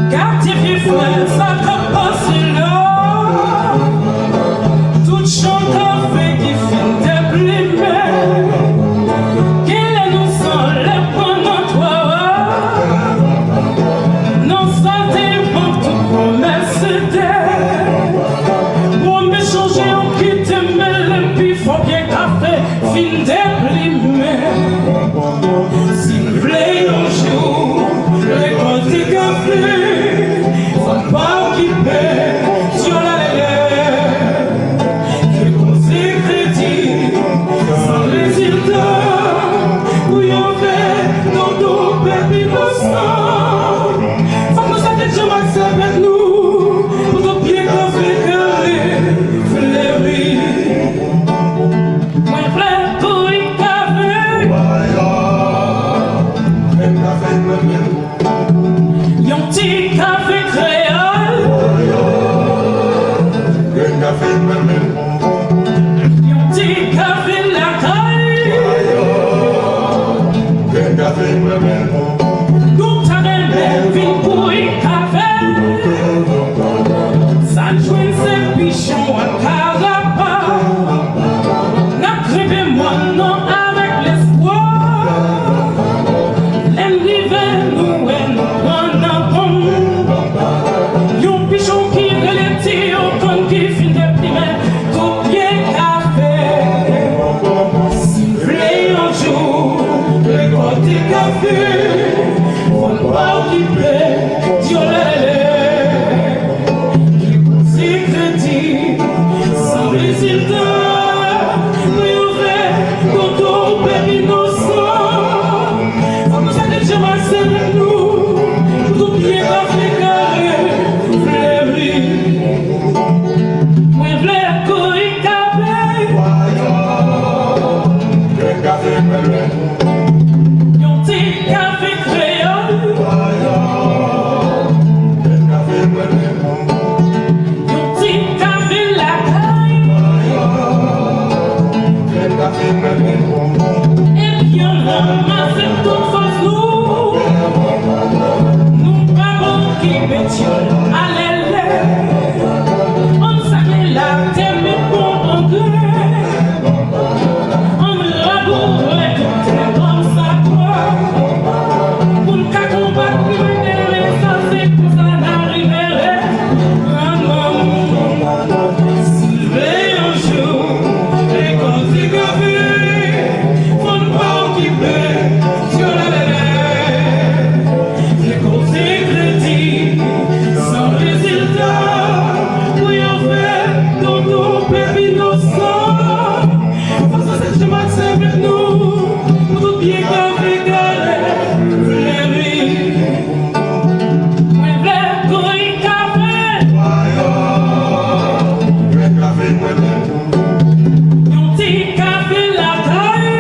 Quartier vieux frère, ça t'a passé là. Tout chant café qui finit de blimer. Quel est nous sans les pendant toi. Non, ça dépend tout promesse d'elle. Pour me changer, on quitte mêle, puis faut bien café finit de blimer. S'il vous plaît, un jour, récolter café, faut pas qu'il paie sur la lèvre. Que conseil crédit, sans résultat, où y'en fait, dans nos bébés innocents. Faut que nous sachions que avec nous, pour nos pieds café carré, fleuris. Moi, frère, couille café. Yon petit café créole. Yon petit café la caille. Nous t'arrêtons vite pour y café. Ça joue ces bichons à carapa. N'a crébé moi non avec l'espoir. L'hiver nous et nous en avons. Yon bichon qui relève au con qui finit de primer tout pied café. S'il plaît un jour, récolter café, faut pas occuper Dieu qui conseille crédit, sans résultat, oui ouvert, contre bébé innocent. Faut nous aider, je m'assène avec nous, tout pied café carré, fleuri. Moi, v'lait couille café. Yon petit café créole. Yon petit café la caille. Et puis on ramasse toute force nous. Nous parlons qui pétiole à l'aile. On s'appelle la terre mais bon anglais. On raboure tout est comme ça quoi. Pour le cas qu'on va criminel, ça c'est pour ça n'arriverait. S'il veut un jour, récolter café, faut ne pas occuper sur la lèvre. Récolter crédit, sans résultat, oui on fait dans nos bébés innocents. Face à cette chemin avec nous, pour tout bien café carré, fleuri. Moi v'lait couille café. Yon petit café la caille.